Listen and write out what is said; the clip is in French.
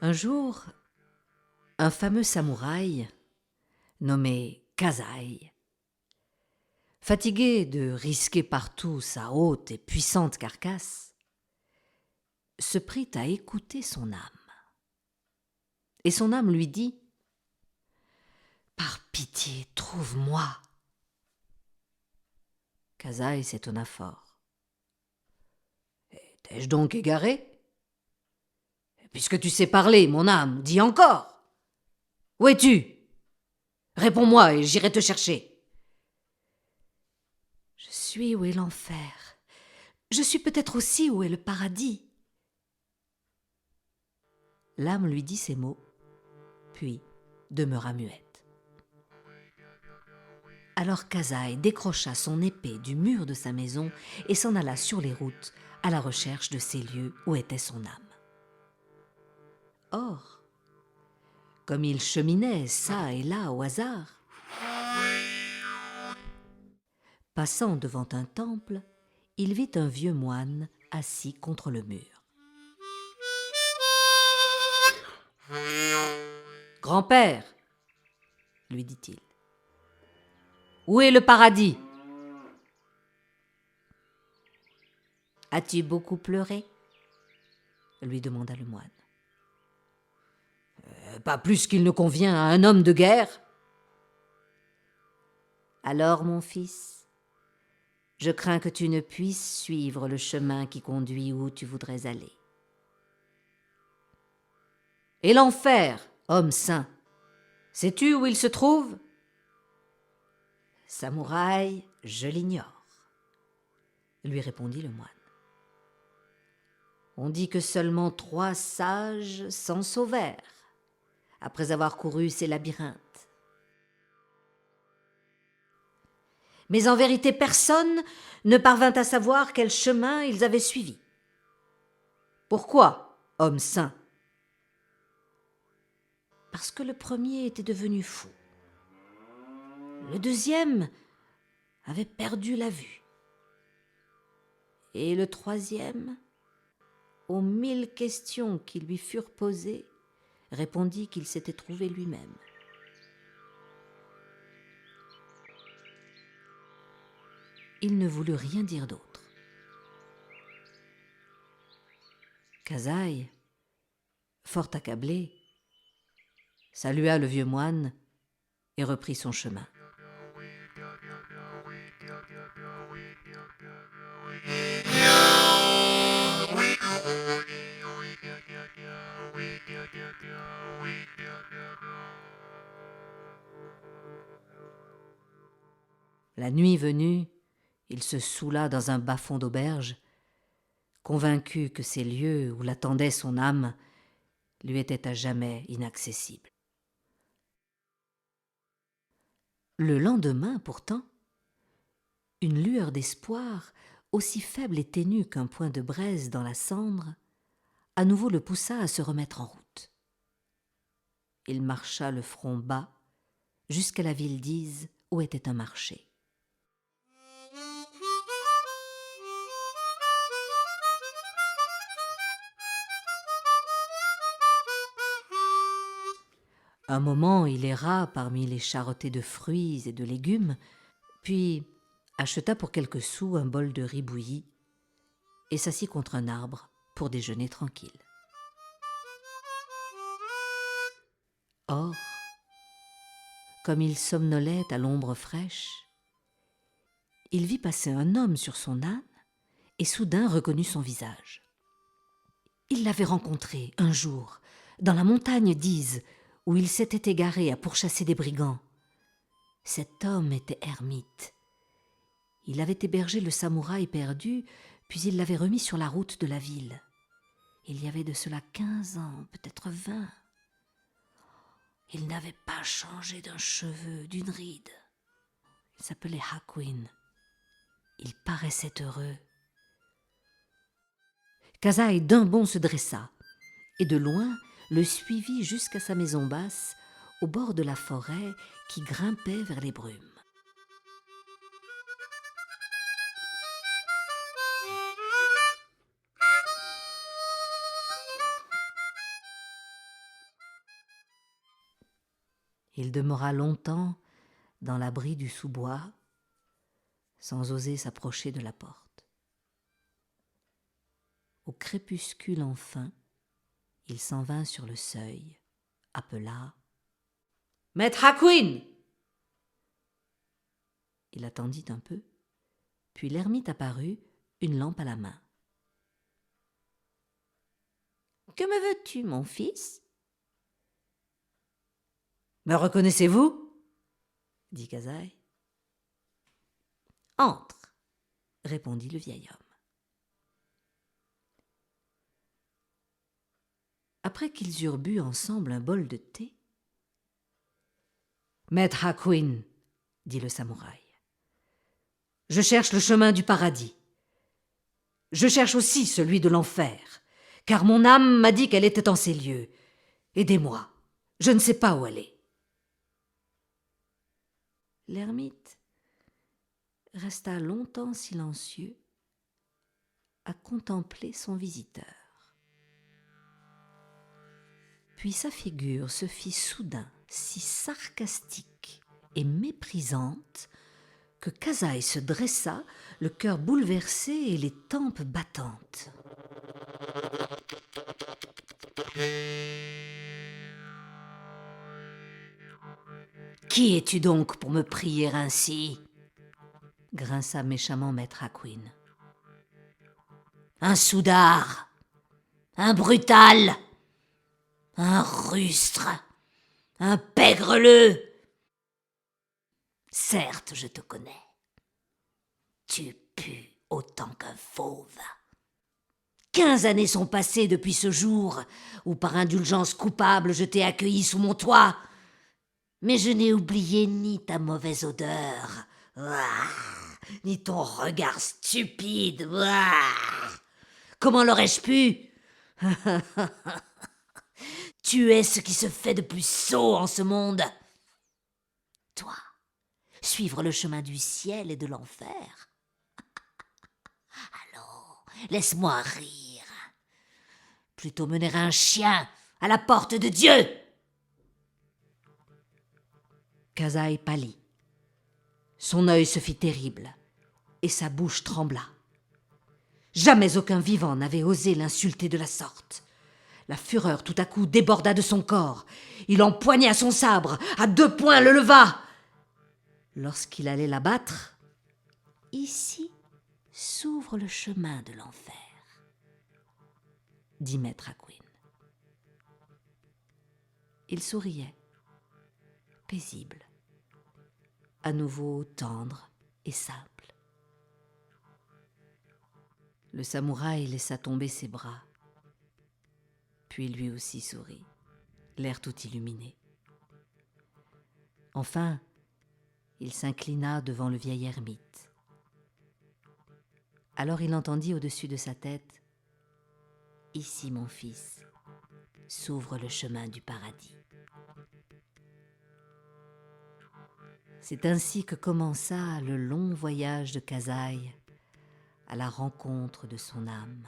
Un jour, un fameux samouraï, nommé Kazai, fatigué de risquer partout sa haute et puissante carcasse, se prit à écouter son âme. Et son âme lui dit « Par pitié, trouve-moi !» Kazai s'étonna fort. « T'ai-je donc égaré ? Puisque tu sais parler, mon âme, dis encore. Où es-tu ? Réponds-moi et j'irai te chercher. » « Je suis où est l'enfer. Je suis peut-être aussi où est le paradis. » L'âme lui dit ces mots, puis demeura muette. Alors Kazai décrocha son épée du mur de sa maison et s'en alla sur les routes à la recherche de ces lieux où était son âme. Or, comme il cheminait çà et là au hasard, passant devant un temple, il vit un vieux moine assis contre le mur. « Grand-père, lui dit-il, où est le paradis ? As-tu beaucoup pleuré ? Lui demanda le moine. Pas plus qu'il ne convient à un homme de guerre. Alors, mon fils, je crains que tu ne puisses suivre le chemin qui conduit où tu voudrais aller. Et l'enfer, homme saint, sais-tu où il se trouve ? Samouraï, je l'ignore, lui répondit le moine. On dit que seulement 3 sages s'en sauvèrent, après avoir couru ces labyrinthes. Mais en vérité, personne ne parvint à savoir quel chemin ils avaient suivi. Pourquoi, homme saint ? Parce que le premier était devenu fou. Le deuxième avait perdu la vue. Et le troisième, aux 1000 questions qui lui furent posées, répondit qu'il s'était trouvé lui-même. Il ne voulut rien dire d'autre. Kazai, fort accablé, salua le vieux moine et reprit son chemin. La nuit venue, il se soula dans un bas-fond d'auberge, convaincu que ces lieux où l'attendait son âme lui étaient à jamais inaccessibles. Le lendemain, pourtant, une lueur d'espoir, aussi faible et ténue qu'un point de braise dans la cendre, à nouveau le poussa à se remettre en route. Il marcha le front bas jusqu'à la ville d'Ise où était un marché. Un moment, il erra parmi les charretées de fruits et de légumes, puis acheta pour quelques sous un bol de riz bouilli et s'assit contre un arbre pour déjeuner tranquille. Or, comme il somnolait à l'ombre fraîche, il vit passer un homme sur son âne et soudain reconnut son visage. Il l'avait rencontré un jour dans la montagne d'Ise où il s'était égaré à pourchasser des brigands. Cet homme était ermite. Il avait hébergé le samouraï perdu, puis il l'avait remis sur la route de la ville. Il y avait de cela 15 ans, peut-être 20. Il n'avait pas changé d'un cheveu, d'une ride. Il s'appelait Hakuin. Il paraissait heureux. Kazai d'un bond se dressa et de loin le suivit jusqu'à sa maison basse au bord de la forêt qui grimpait vers les brumes. Il demeura longtemps dans l'abri du sous-bois, sans oser s'approcher de la porte. Au crépuscule enfin, il s'en vint sur le seuil, appela « Maître Hawkyne !» Il attendit un peu, puis l'ermite apparut, une lampe à la main. « Que me veux-tu, mon fils ?»« Me reconnaissez-vous » dit Kasaï. « Entre » répondit le vieil homme. Après qu'ils eurent bu ensemble un bol de thé, « Maître Hawkyne, dit le samouraï, je cherche le chemin du paradis. Je cherche aussi celui de l'enfer, car mon âme m'a dit qu'elle était en ces lieux. Aidez-moi, je ne sais pas où elle est. » L'ermite resta longtemps silencieux à contempler son visiteur. Puis sa figure se fit soudain si sarcastique et méprisante que Kasaï se dressa, le cœur bouleversé et les tempes battantes. « Qui es-tu donc pour me prier ainsi ?» grinça méchamment maître Hawkyne. « Un soudard, un brutal, un rustre, un pègreleux. Certes, je te connais. Tu pues autant qu'un fauve. 15 années sont passées depuis ce jour où, par indulgence coupable, je t'ai accueilli sous mon toit. Mais je n'ai oublié ni ta mauvaise odeur, ni ton regard stupide. Comment l'aurais-je pu? Tu es ce qui se fait de plus sot en ce monde. Toi, suivre le chemin du ciel et de l'enfer. Alors, laisse-moi rire. Plutôt mener un chien à la porte de Dieu. Kasaï pâlit. Son œil se fit terrible et sa bouche trembla. Jamais aucun vivant n'avait osé l'insulter de la sorte. La fureur tout à coup déborda de son corps. Il empoigna son sabre, à 2 poings le leva. Lorsqu'il allait l'abattre, ici s'ouvre le chemin de l'enfer, dit maître Hawkyne. Il souriait, paisible, à nouveau tendre et simple. Le samouraï laissa tomber ses bras, puis lui aussi sourit, l'air tout illuminé. Enfin, il s'inclina devant le vieil ermite. Alors il entendit au-dessus de sa tête « Ici, mon fils, s'ouvre le chemin du paradis. » C'est ainsi que commença le long voyage de Kasaï à la rencontre de son âme.